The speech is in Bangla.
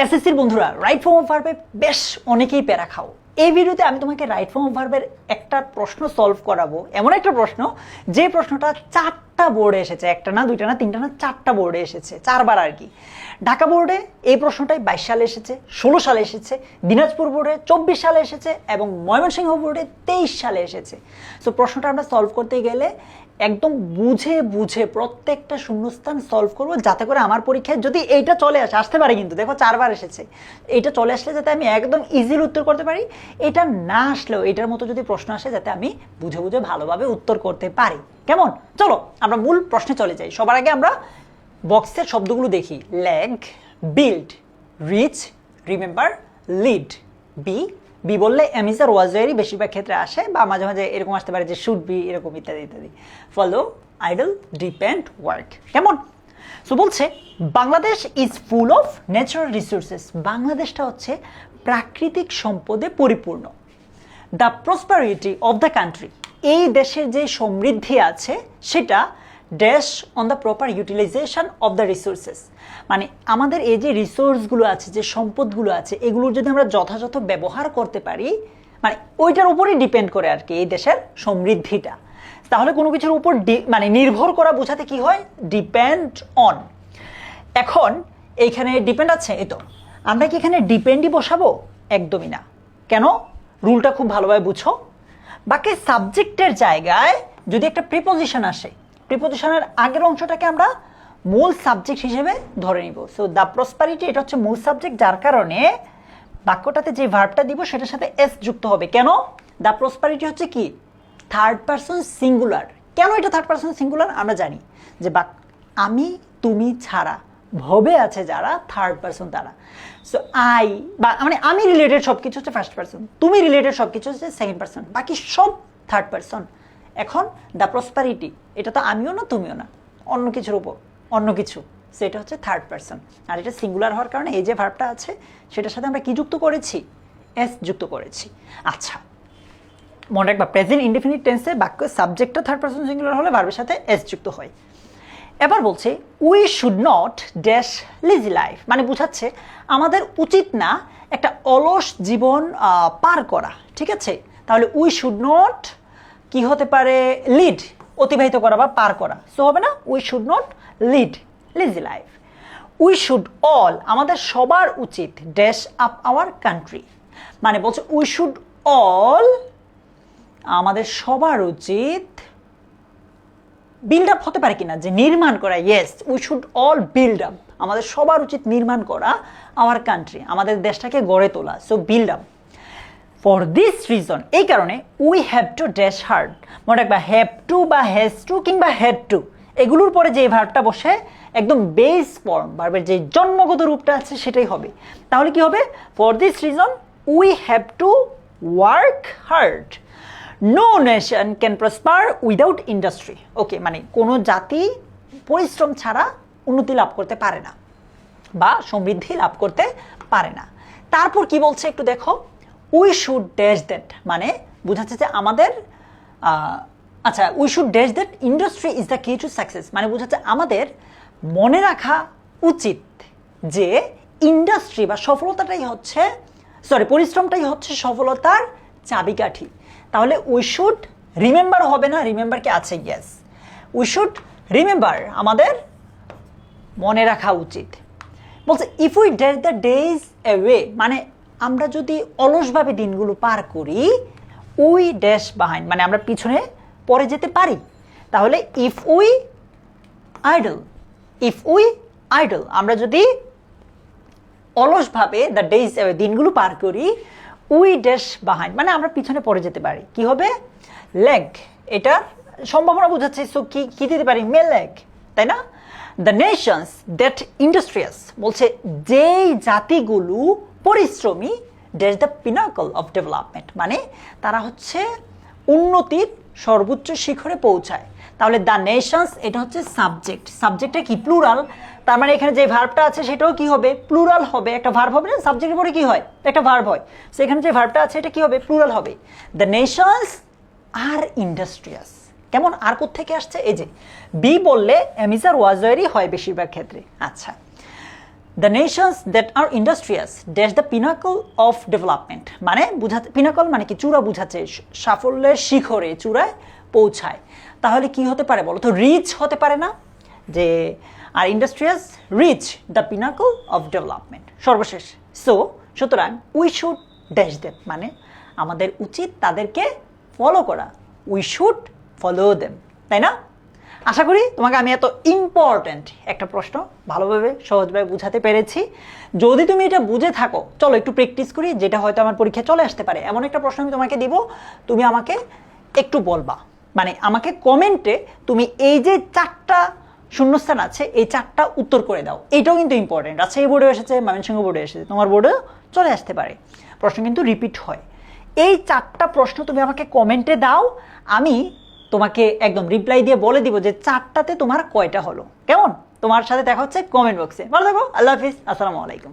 এসএসসির বন্ধুরা রাইট ফর্ম অফ ভার্বে বেশ অনেকেই প্যারা খাও। এই ভিডিওতে আমি তোমাকে রাইট ফর্ম অফ ভার্বের একটা প্রশ্ন সলভ করাবো, এমন একটা প্রশ্ন যে প্রশ্নটা 4টা বোর্ডে এসেছে, একটা না দুইটা না তিনটা না 4টা বোর্ডে এসেছে, 4বার আর কি। ঢাকা বোর্ডে এই প্রশ্নটাই 22 সালে এসেছে, 16 সালে এসেছে, দিনাজপুর বোর্ডে 24 সালে এসেছে এবং ময়মনসিংহ বোর্ডে 23 সালে এসেছে। সো প্রশ্নটা আমরা সলভ করতে গেলে একদম বুঝে বুঝে প্রত্যেকটা শূন্যস্থান সলভ করবো, যাতে করে আমার পরীক্ষায় যদি এইটা চলে আসতে পারে, কিন্তু দেখো 4বার এসেছে, এইটা চলে আসলে যাতে আমি একদম ইজিলি উত্তর করতে পারি। এটা না আসলেও এটার মতো যদি প্রশ্ন আসে যাতে আমি বুঝে বুঝে ভালোভাবে উত্তর করতে পারি। কেমন? চলো আমরা মূল প্রশ্নে চলে যাই। সবার আগে আমরা বক্সের শব্দগুলো দেখি। Leg, build, reach, remember, lead. Be be বললে এম ইজ আর ওয়াজ এরই বেশিরভাগ ক্ষেত্রে আসে, বা মাঝে মাঝে এরকম আসতে পারে যে শুড বি, এরকম ইত্যাদি ইত্যাদি। Follow, idol, depend, work. কেমন? সো বলছে Bangladesh is full of natural resources. বাংলাদেশটা হচ্ছে প্রাকৃতিক সম্পদে পরিপূর্ণ। The prosperity of the country, এই দেশের যে সমৃদ্ধি আছে সেটা dash on the proper utilisation of the resources, মানে আমাদের এই যে রিসোর্সগুলো আছে, যে সম্পদগুলো আছে, এগুলোর যদি আমরা যথাযথ ব্যবহার করতে পারি, মানে ওইটার উপরই ডিপেন্ড করে আর কি এই দেশের সমৃদ্ধিটা। তাহলে কোনো কিছুর উপর মানে নির্ভর করা বোঝাতে কি হয়? Depend on. এখন এইখানে ডিপেন্ড আছে, এই তো আমরা কি এখানে ডিপেন্ডই বসাবো? একদমই না। কেন? রুলটা খুব ভালোভাবে বুঝো। বাকি সাবজেক্টের জায়গায় যদি একটা প্রিপোজিশন আসে, প্রিপোজিশনের আগের অংশটাকে আমরা মূল সাবজেক্ট হিসেবে ধরে নিব। সো দ্য প্রসপারিটি, এটা হচ্ছে মূল সাবজেক্ট, যার কারণে বাক্যটাতে যে ভার্বটা দিব সেটার সাথে এস যুক্ত হবে। কেন? দ্য প্রসপারিটি হচ্ছে কি? Third person singular. কেন এটা থার্ড পারসন সিঙ্গুলার? আমরা জানি যে আমি তুমি ছাড়া ভবে আছে যারা, থার্ড পারসন তারা। সো আই বা মানে আমি রিলেটেড সব কিছু হচ্ছে ফার্স্ট পারসন, তুমি রিলেটেড সব কিছু হচ্ছে সেকেন্ড পারসন, বাকি সব থার্ড পারসন। এখন দ্য প্রসপারিটি, এটা তো আমিও না তুমিও না, অন্য কিছুর উপর অন্য কিছু, সেটা হচ্ছে থার্ড পারসন। আর এটা সিঙ্গুলার হওয়ার কারণে এই যে ভার্বটা আছে সেটার সাথে আমরা কি যুক্ত করেছি? এস যুক্ত করেছি। আচ্ছা, মনে রাখবা প্রেজেন্ট ইনডেফিনিট টেন্সে বাক্য সাবজেক্টটা থার্ড পারসন সিঙ্গুলার হলে ভার্বের সাথে এস যুক্ত হয়। এবার বলছে we should not dash lessee life, মানে বোঝাচ্ছে আমাদের উচিত না একটা অলস জীবন পার করা। ঠিক আছে, তাহলে উই শুড নট কি হতে পারে? লিড, অতিবাহিত করা বা পার করা। সো হবে না we should not lead lessee life. We should all, আমাদের সবার উচিত ড্যাশ আপ আওয়ার কান্ট্রি, মানে বলছে উই শুড অল, আমাদের সবার উচিত বিল্ড আপ হতে পারে কিনা, যে নির্মাণ করা। Yes, we should all build up, আমাদের সবার উচিত নির্মাণ করা আওয়ার কান্ট্রি, আমাদের দেশটাকে গড়ে তোলা। So build up. For this reason, এই কারণে we have to dash hard. মনে রাখবা হ্যাভ টু বা হ্যাজ টু কিংবা হ্যাড টু, এগুলোর পরে যে ভার্বটা বসে একদম বেস ফর্ম, ভার্বের যে জন্মগত রূপটা আছে সেটাই হবে। তাহলে কি হবে? For this reason we have to work hard. No nation can prosper without industry. Okay, মানে কোনো জাতি পরিশ্রম ছাড়া উন্নতি লাভ করতে পারে না বা সমৃদ্ধি লাভ করতে পারে না। তারপর কি বলছে একটু দেখো। উই শুড ড্যাশ দ্যাট, মানে বোঝাচ্ছে যে আমাদের আচ্ছা, we should dash that industry is the কি টু সাকসেস, মানে বোঝাচ্ছে আমাদের মনে রাখা উচিত যে ইন্ডাস্ট্রি বা সফলতাটাই হচ্ছে, পরিশ্রমটাই হচ্ছে সফলতার চাবিকাঠি। তাহলে উই শুড রিমেম্বার হবে না, রিমেম্বার কি আছে? ইয়েস, উই শুড রিমেম্বার, আমাদের মনে রাখা উচিত। বলছে if we dash the days away, মানে আমরা যদি অলসভাবে দিনগুলো পার করি, উই ড্যাশ বাহাইন্ড, মানে আমরা পিছনে পরে যেতে পারি। তাহলে if we idle, if we idle, আমরা যদি অলসভাবে দ্য ডেজ অ্যাওয়ে দিনগুলো পার করি, উই ড্যাশ বাহাইন্ড, মানে আমরা পিছনে পড়ে যেতে পারি। কি হবে? লেগ, এটার সম্ভাবনা বোঝাচ্ছে। সো কি দিতে পারি? মে লেগ, তাই না? দ্য নেশনস দ্যাট ইন্ডাস্ট্রিয়াস, বলছে যেই জাতিগুলো পরিশ্রমী, dash the pinnacle of development, মানে তারা হচ্ছে উন্নতির সর্বোচ্চ শিখরে পৌঁছায়। তাহলে দ্য নেশনস, এটা হচ্ছে সাবজেক্ট, সাবজেক্টটা কি? প্লুরাল। তার মানে এখানে যে ভার্বটা আছে সেটাও কি হবে? প্লুরাল হবে। একটা ভার্ব হবে না, সাবজেক্টের পরে কি হয়? একটা ভার্ব হয়। সো এখানে যে ভার্বটা আছে এটা কি হবে? প্লুরাল হবে। The Nations R industrious. কেমন? আর কোত্থেকে আসছে? এই যে বি বললে এম ইজ আর ওয়াজ এরই হয় বেশিরভাগ ক্ষেত্রে। আচ্ছা, the Nations that R industrious dash the pinnacle of development, মানে বুঝাতে, পিনাকল মানে কি, চূড়া বুঝাচ্ছে, সাফল্যের শিখরে, চূড়ায় পৌঁছায়। তাহলে কি হতে পারে বলো তো? রিচ হতে পারে না, যে আর industrious reach the pinnacle of development, সর্বশেষ। সুতরাং উই শুড ড্যাশ দেম, মানে আমাদের উচিত তাদেরকে ফলো করা, উই শুড ফলো দেম, তাই না? আশা করি তোমাকে আমি এত ইম্পর্ট্যান্ট একটা প্রশ্ন ভালোভাবে সহজভাবে বুঝাতে পেরেছি। যদি তুমি এটা বুঝে থাকো, চলো একটু প্র্যাকটিস করি, যেটা হয়তো আমার পরীক্ষায় চলে আসতে পারে। এমন একটা প্রশ্ন আমি তোমাকে দিব, তুমি আমাকে একটু বলবা, মানে আমাকে কমেন্টে তুমি এই যে 4টা শূন্যস্থান আছে এই 4টা উত্তর করে দাও। এটাও কিন্তু ইম্পর্টেন্ট। আচ্ছা, এই বোর্ডে এসেছে, ময়মনসিংহ বোর্ডে এসেছে, তোমার বোর্ডেও চলে আসতে পারে। প্রশ্ন কিন্তু রিপিট হয়। এই 4টা প্রশ্ন তুমি আমাকে কমেন্টে দাও, আমি তোমাকে একদম রিপ্লাই দিয়ে বলে দিব যে 4টাতে তোমার কয়টা হলো। কেমন? তোমার সাথে দেখা হচ্ছে কমেন্ট বক্সে। ভালো থাকো, আল্লাহ হাফিজ, আসসালামু আলাইকুম।